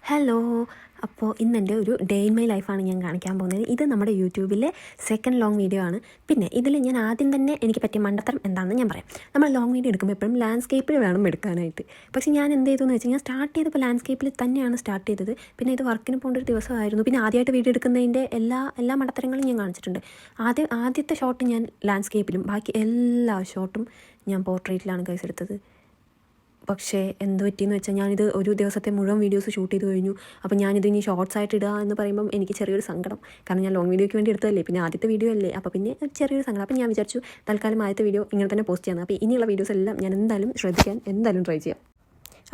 Hello. അപ്പോൾ ഇന്നെൻ്റെ ഒരു ഡേ ഇൻ മൈ ലൈഫാണ് ഞാൻ കാണിക്കാൻ പോകുന്നത്. ഇത് നമ്മുടെ യൂട്യൂബിലെ സെക്കൻഡ് ലോങ് വീഡിയോ ആണ്. പിന്നെ ഇതിൽ ഞാൻ ആദ്യം തന്നെ എനിക്ക് പറ്റിയ മണ്ടത്തരം എന്താണെന്ന് ഞാൻ പറയാം. നമ്മൾ ലോങ് വീഡിയോ എടുക്കുമ്പോൾ എപ്പോഴും ലാൻഡ്സ്കേപ്പിൽ വേണം എടുക്കാനായിട്ട്. പക്ഷേ ഞാൻ എന്ത് ചെയ്തു എന്ന് വെച്ചാൽ ഞാൻ സ്റ്റാർട്ട് ചെയ്തപ്പോൾ ലാൻഡ്സ്കേപ്പിൽ തന്നെയാണ് സ്റ്റാർട്ട് ചെയ്തത്. പിന്നെ ഇത് വർക്കിന് പോകേണ്ട ഒരു ദിവസമായിരുന്നു. പിന്നെ ആദ്യമായിട്ട് വീഡിയോ എടുക്കുന്നതിൻ്റെ എല്ലാ മണ്ടത്തരങ്ങളും ഞാൻ കാണിച്ചിട്ടുണ്ട്. ആദ്യത്തെ ഷോട്ട് ഞാൻ ലാൻഡ്സ്കേപ്പിലും ബാക്കി എല്ലാ ഷോട്ടും ഞാൻ പോർട്രേറ്റിലാണ് ഗൈസ് എടുത്തത്. പക്ഷേ എന്ത് പറ്റിയെന്ന് വെച്ചാൽ ഞാനിത് ഒരു ദിവസത്തെ മുഴുവൻ വീഡിയോസ് ഷൂട്ട് ചെയ്ത് കഴിഞ്ഞു. അപ്പോൾ ഞാനിത് ഇനി ഷോർട്സ് ആയിട്ട് ഇടുക എന്ന് പറയുമ്പം എനിക്ക് ചെറിയൊരു സങ്കടം. കാരണം ഞാൻ ലോങ് വീഡിയോയ്ക്ക് വേണ്ടി എടുത്തതല്ലേ, പിന്നെ ആദ്യത്തെ വീഡിയോ അല്ലേ, അപ്പോൾ പിന്നെ ചെറിയൊരു സങ്കടം. അപ്പോൾ ഞാൻ വിചാരിച്ചു തൽക്കാലം ആദ്യത്തെ വീഡിയോ ഇങ്ങനെ തന്നെ പോസ്റ്റ് ചെയ്യാം. അപ്പോൾ ഇനിയുള്ള വീഡിയോസ് എല്ലാം ഞാൻ എന്തായാലും ശ്രദ്ധിക്കാൻ എന്തായാലും ട്രൈ ചെയ്യാം.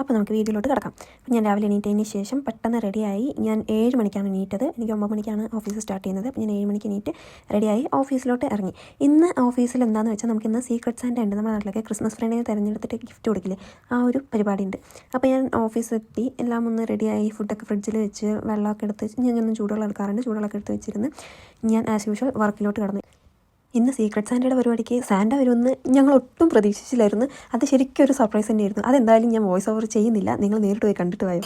അപ്പോൾ നമുക്ക് വീഡിയോയിലോട്ട് കിടക്കാം. അപ്പോൾ ഞാൻ രാവിലെ എണീറ്റതിന് ശേഷം പെട്ടെന്ന് റെഡിയായി. ഞാൻ 7 മണിക്കാണ് എണീറ്റത്. എനിക്ക് 9 മണിക്കാണ് ഓഫീസ് സ്റ്റാർട്ട് ചെയ്യുന്നത്. അപ്പോൾ ഞാൻ 7 മണിക്ക് എണീറ്റ് റെഡിയായി ഓഫീസിലോട്ട് ഇറങ്ങി. ഇന്ന് ഓഫീസിൽ എന്താണെന്ന് വെച്ചാൽ നമുക്കിന്ന് സീക്രട്ട് സാന്റ ഉണ്ട്. നമ്മുടെ നാട്ടിലൊക്കെ ക്രിസ്മസ് ഫ്രണ്ടിനെ തിരഞ്ഞെടുത്തിട്ട് ഗിഫ്റ്റ് കൊടുക്കില്ലേ, ആ ഒരു പരിപാടി ഉണ്ട്. അപ്പോൾ ഞാൻ ഓഫീസിലെത്തി, എല്ലാം ഒന്ന് റെഡിയായി, ഫുഡൊക്കെ ഫ്രിഡ്ജിൽ വെച്ച് വെള്ളമൊക്കെ എടുത്ത് ഞാൻ ചൂടുവെള്ളം എടുക്കാറുണ്ട്. ചൂടുവെള്ളമൊക്കെ എടുത്ത് വെച്ചിരുന്ന് ഞാൻ ആസ് യൂഷ്വൽ വർക്കിലോട്ട് കടന്നു. ഇന്ന് സീക്രട്ട് സാന്റയുടെ പരിപാടിക്ക് സാന്റ വരുമെന്ന് ഞങ്ങൾ ഒട്ടും പ്രതീക്ഷിച്ചില്ലായിരുന്നു. അത് ശരിക്കും ഒരു സർപ്രൈസ് തന്നെയായിരുന്നു. അതെന്തായാലും ഞാൻ വോയിസ് ഓവർ ചെയ്യുന്നില്ല, നിങ്ങൾ നേരിട്ട് പോയി കണ്ടിട്ട് പോയോ.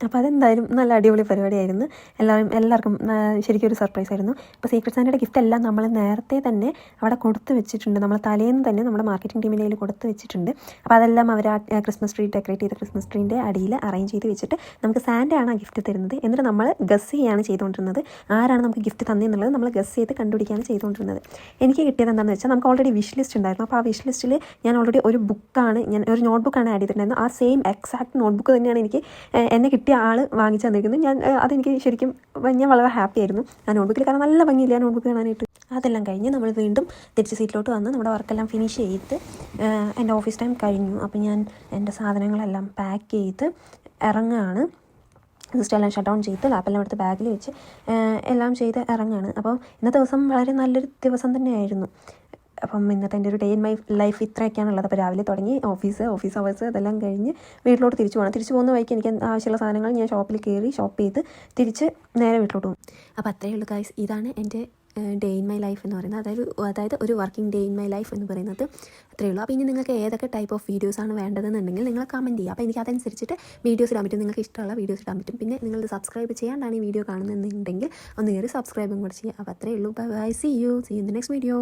അപ്പോൾ അതെന്തായാലും നല്ല അടിപൊളി പരിപാടിയായിരുന്നു. എല്ലാവർക്കും ശരിക്കും ഒരു സർപ്രൈസ് ആയിരുന്നു. അപ്പോൾ സീക്രട്ട് സാന്റയുടെ ഗിഫ്റ്റ് എല്ലാം നമ്മൾ നേരത്തെ തന്നെ അവിടെ കൊടുത്ത് വെച്ചിട്ടുണ്ട്. നമ്മൾ തലേന്ന് തന്നെ നമ്മുടെ മാർക്കറ്റിംഗ് ടീമിൻ്റെ കയ്യിൽ കൊടുത്ത് വെച്ചിട്ടുണ്ട്. അപ്പോൾ അതെല്ലാം അവർ ക്രിസ്മസ് ട്രീ ഡെക്കറേറ്റ് ചെയ്ത ക്രിസ്മസ് ട്രീൻ്റെ അടിയിൽ അറേഞ്ച് ചെയ്ത് വെച്ചിട്ട് നമുക്ക് സാന്റയാണ് ആ ഗിഫ്റ്റ് തരുന്നത്. എന്നിട്ട് നമ്മൾ ഗസ് ചെയ്യാണ് ചെയ്തുകൊണ്ടിരുന്നത്. ആരാണ് നമുക്ക് ഗിഫ്റ്റ് തന്നെന്നുള്ളത് നമ്മൾ ഗസ് ചെയ്ത് കണ്ടുപിടിക്കുകയാണ് ചെയ്തുകൊണ്ടിരുന്നത്. എനിക്ക് കിട്ടിയത് എന്താണെന്ന് വെച്ചാൽ നമുക്ക് ഓൾറെഡി വിഷ് ലിസ്റ്റ് ഉണ്ടായിരുന്നു. അപ്പോൾ ആ വിഷ് ലിസ്റ്റിൽ ഞാൻ ഓൾറെഡി ഒരു നോട്ട്ബുക്കാണ് ആഡ് ചെയ്തിട്ടുണ്ടായിരുന്നു. ആ സെയിം എക്സാക്ട് നോട്ട്ബുക്ക് തന്നെയാണ് എനിക്ക് എന്നെ കിട്ടിയ ആൾ വാങ്ങിച്ചു തന്നിരിക്കുന്നത്. അതെനിക്ക് ശരിക്കും ഞാൻ വളരെ ഹാപ്പി ആയിരുന്നു ആ നോട്ട്ബുക്കിൽ. കാരണം നല്ല ഭംഗിയില്ല ആ നോട്ട്ബുക്ക് കാണാനായിട്ട്. അതെല്ലാം കഴിഞ്ഞ് നമ്മൾ വീണ്ടും തിരിച്ച് സീറ്റിലോട്ട് വന്ന് നമ്മുടെ വർക്കെല്ലാം ഫിനിഷ് ചെയ്ത് എൻ്റെ ഓഫീസ് ടൈം കഴിഞ്ഞു. അപ്പോൾ ഞാൻ എൻ്റെ സാധനങ്ങളെല്ലാം പാക്ക് ചെയ്ത് ഇറങ്ങുകയാണ്. സിസ്റ്റം ഷട്ട് ഡൗൺ ചെയ്ത് ലാപ്പെല്ലാം എടുത്ത് ബാഗിൽ വെച്ച് എല്ലാം ചെയ്ത് ഇറങ്ങുകയാണ്. അപ്പോൾ ഇന്നത്തെ ദിവസം വളരെ നല്ലൊരു ദിവസം തന്നെയായിരുന്നു. അപ്പം ഇന്നത്തെ എൻ്റെ ഒരു ഡേ ഇൻ മൈ ലൈഫ് ഇത്രയൊക്കെയാണുള്ളത്. അപ്പോൾ രാവിലെ തുടങ്ങി ഓഫീസ് അവേഴ്സ് അതെല്ലാം കഴിഞ്ഞ് വീട്ടിലോട്ട് തിരിച്ചു പോകുന്ന വഴിക്ക് എനിക്ക് ആവശ്യമുള്ള സാധനങ്ങൾ ഞാൻ ഷോപ്പിൽ കയറി ഷോപ്പ് ചെയ്ത് തിരിച്ച് നേരെ വീട്ടിലോട്ട് പോകും. അപ്പോൾ അത്രയേ ഉള്ളൂ ഗൈസ്. ഇതാണ് എൻ്റെ ഡേ ഇൻ മൈ ലൈഫ് എന്ന് പറയുന്നത്. അതായത് ഒരു working day in my life എന്ന് പറയുന്നത് അത്രയേ ഉള്ളൂ. അപ്പോൾ ഇനി നിങ്ങൾക്ക് ഏതൊക്കെ ടൈപ്പ് ഓഫ് വീഡിയോസാണ് വേണ്ടതെന്നുണ്ടെങ്കിൽ നിങ്ങൾ കമൻറ്റ് ചെയ്യുക. അപ്പോൾ എനിക്ക് അതനുസരിച്ചിട്ട് വീഡിയോസ് ഇടാൻ പറ്റും. നിങ്ങൾക്ക് ഇഷ്ടമുള്ള വീഡിയോസ് ഇടാൻ പറ്റും. പിന്നെ നിങ്ങൾ സബ്സ്ക്രൈബ് ചെയ്യാണ്ടാണ് ഈ വീഡിയോ കാണുന്നുണ്ടെങ്കിൽ ഒന്ന് കയറി സബ്സ്ക്രൈബും കൂടെ ചെയ്യുക. അപ്പോൾ അത്രയേ ഉള്ളൂ. Bye. See you in the next video.